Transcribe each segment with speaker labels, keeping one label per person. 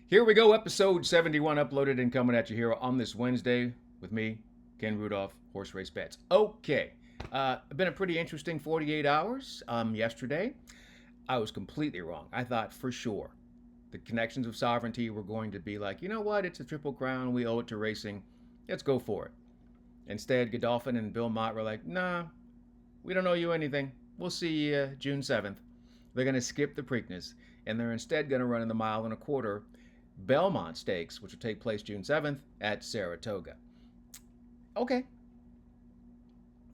Speaker 1: Here we go, episode 71 uploaded and coming at you here on this Wednesday with me, Ken Rudulph, Horse Race Bets. Okay, been a pretty interesting 48 hours. Yesterday, I was completely wrong. I thought for sure the connections of sovereignty were going to be like, you know what, it's a Triple Crown, we owe it to racing, let's go for it. Instead, Godolphin and Bill Mott were like, nah, we don't owe you anything. We'll see you June 7th. They're going to skip the Preakness, and they're instead going to run in the mile and a quarter Belmont Stakes, which will take place June 7th at Saratoga. Okay.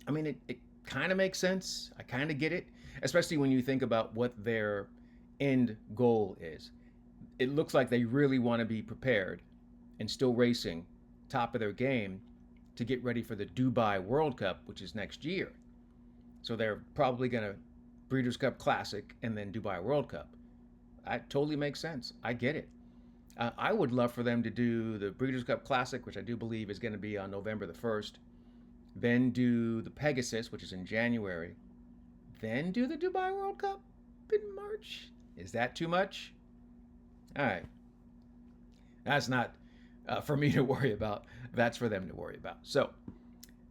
Speaker 1: I mean, it kind of makes sense. I kind of get it, especially when you think about what their end goal is. It looks like they really want to be prepared and still racing top of their game to get ready for the Dubai World Cup, which is next year. So they're probably going to Breeders' Cup Classic and then Dubai World Cup. That totally makes sense. I get it. I would love for them to do the Breeders' Cup Classic, which I do believe is going to be on November the 1st. Then do the Pegasus, which is in January. Then do the Dubai World Cup in March. Is that too much? All right. That's not for me to worry about. That's for them to worry about. So,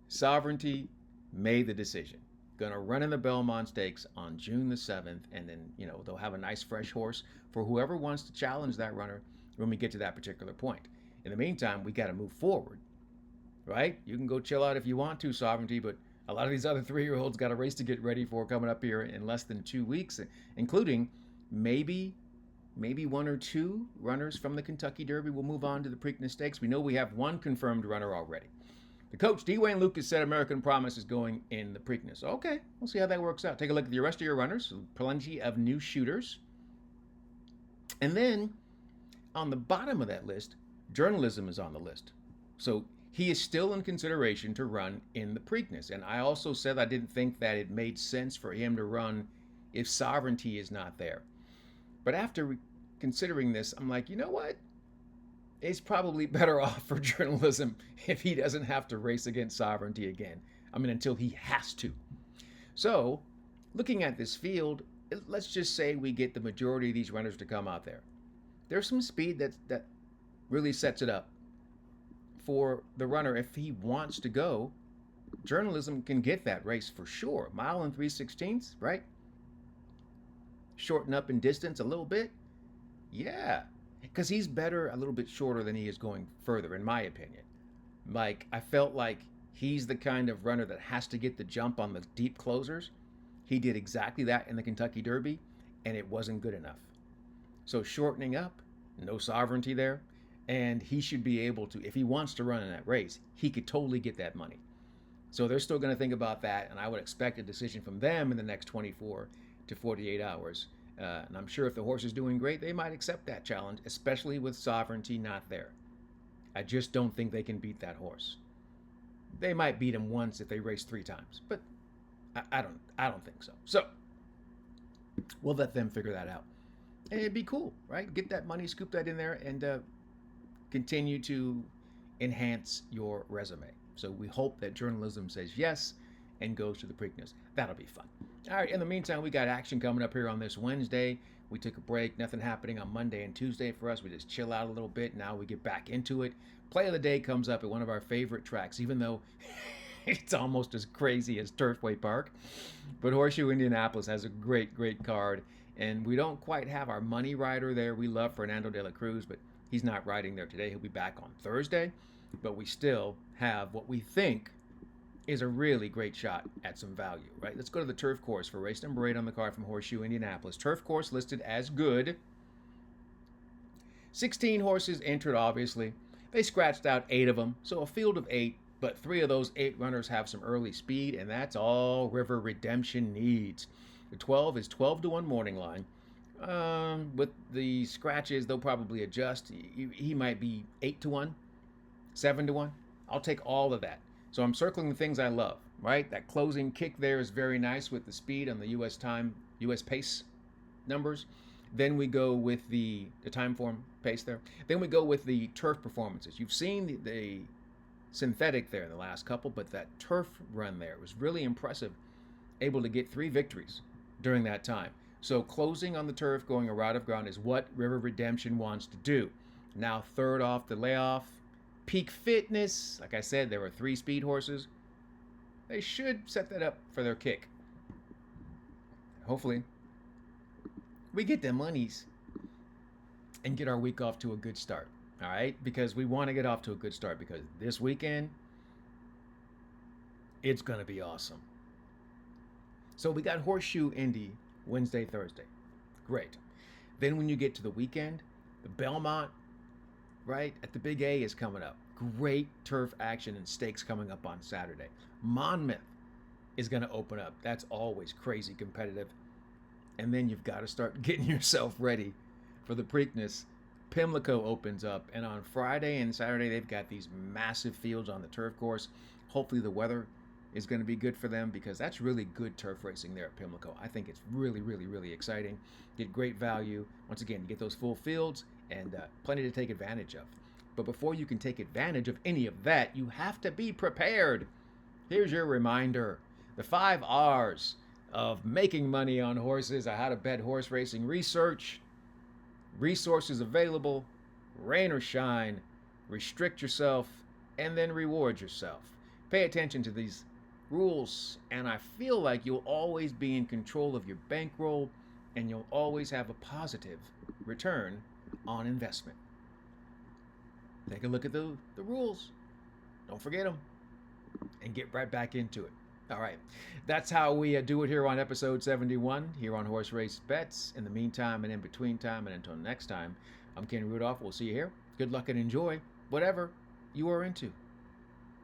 Speaker 1: Sovereignty made the decision. Going to run in the Belmont Stakes on June the 7th, and then, they'll have a nice fresh horse for whoever wants to challenge that runner when we get to that particular point. In the meantime, we got to move forward, right? You can go chill out if you want to, Sovereignty, but a lot of these other 3-year-olds got a race to get ready for coming up here in less than 2 weeks, including maybe one or two runners from the Kentucky Derby will move on to the Preakness Stakes. We know we have one confirmed runner already. The coach, Dwayne Lucas, said American Promise is going in the Preakness. Okay, we'll see how that works out. Take a look at the rest of your runners. Plenty of new shooters. And then on the bottom of that list, journalism is on the list. So he is still in consideration to run in the Preakness. And I also said I didn't think that it made sense for him to run if Sovereignty is not there. But after considering this, I'm like, you know what? It's probably better off for journalism if he doesn't have to race against Sovereignty again. I mean, until he has to. So, looking at this field, let's just say we get the majority of these runners to come out there. There's some speed that really sets it up for the runner. If he wants to go, journalism can get that race for sure. Mile and 3/16, right? Shorten up in distance a little bit. Yeah, because he's better a little bit shorter than he is going further, in my opinion. Like, I felt like he's the kind of runner that has to get the jump on the deep closers. He did exactly that in the Kentucky Derby, and it wasn't good enough. So shortening up, no Sovereignty there, and he should be able to, if he wants to run in that race, he could totally get that money. So they're still going to think about that, and I would expect a decision from them in the next 24 to 48 hours. And I'm sure if the horse is doing great, they might accept that challenge, especially with Sovereignty not there. I just don't think they can beat that horse. They might beat him once if they race 3 times, but I don't think so. So we'll let them figure that out. And it'd be cool, right? Get that money, scoop that in there, and continue to enhance your resume. So we hope that journalism says yes and goes to the Preakness. That'll be fun. All right, in the meantime, we got action coming up here on this Wednesday. We took a break, nothing happening on Monday and Tuesday for us. We just chill out a little bit. Now we get back into it. Play of the day comes up at one of our favorite tracks, even though it's almost as crazy as Turfway Park. But Horseshoe Indianapolis has a great card. And we don't quite have our money rider there. We love Fernando de la Cruz, but he's not riding there today. He'll be back on Thursday. But we still have what we think is a really great shot at some value, right? Let's go to the turf course for race number 8 on the card from Horseshoe Indianapolis. Turf course listed as good. 16 horses entered, obviously. They scratched out 8 of them, so a field of 8, but 3 of those 8 runners have some early speed, and that's all River Redemption needs. The 12 is 12 to 1 morning line. With the scratches, they'll probably adjust. He might be 8 to 1, 7 to 1. I'll take all of that. So I'm circling the things I love, right? That closing kick there is very nice with the speed on the U.S. time, U.S. pace numbers. Then we go with the time form pace there. Then we go with the turf performances. You've seen the synthetic there in the last couple, but that turf run there was really impressive. Able to get 3 victories during that time. So closing on the turf, going a route of ground is what River Redemption wants to do. now third off the layoff. Preakness, like I said, there were 3 speed horses. They should set that up for their kick. Hopefully, we get them monies and get our week off to a good start. All right, because we want to get off to a good start because this weekend it's gonna be awesome. So we got Horseshoe Indy Wednesday, Thursday. Great. Then when you get to the weekend, the Belmont, right, at the Big A is coming up. Great turf action and stakes coming up on Saturday. Monmouth is going to open up. That's always crazy competitive. And then you've got to start getting yourself ready for the Preakness. Pimlico opens up, and on Friday and Saturday they've got these massive fields on the turf course. Hopefully the weather is going to be good for them because that's really good turf racing there at Pimlico. I think it's really, really, really exciting. Get great value. Once again, you get those full fields and plenty to take advantage of. But before you can take advantage of any of that, you have to be prepared. Here's your reminder. The 5 R's of making money on horses, how to bet horse racing research, resources available, rain or shine, restrict yourself, and then reward yourself. Pay attention to these rules, and I feel like you'll always be in control of your bankroll and you'll always have a positive return on investment. Take a look at the rules. Don't forget them and get right back into it. All right. That's how we do it here on episode 71 here on Horse Race Bets. In the meantime and in between time, and until next time, I'm Ken Rudulph. We'll see you here. Good luck and enjoy whatever you are into.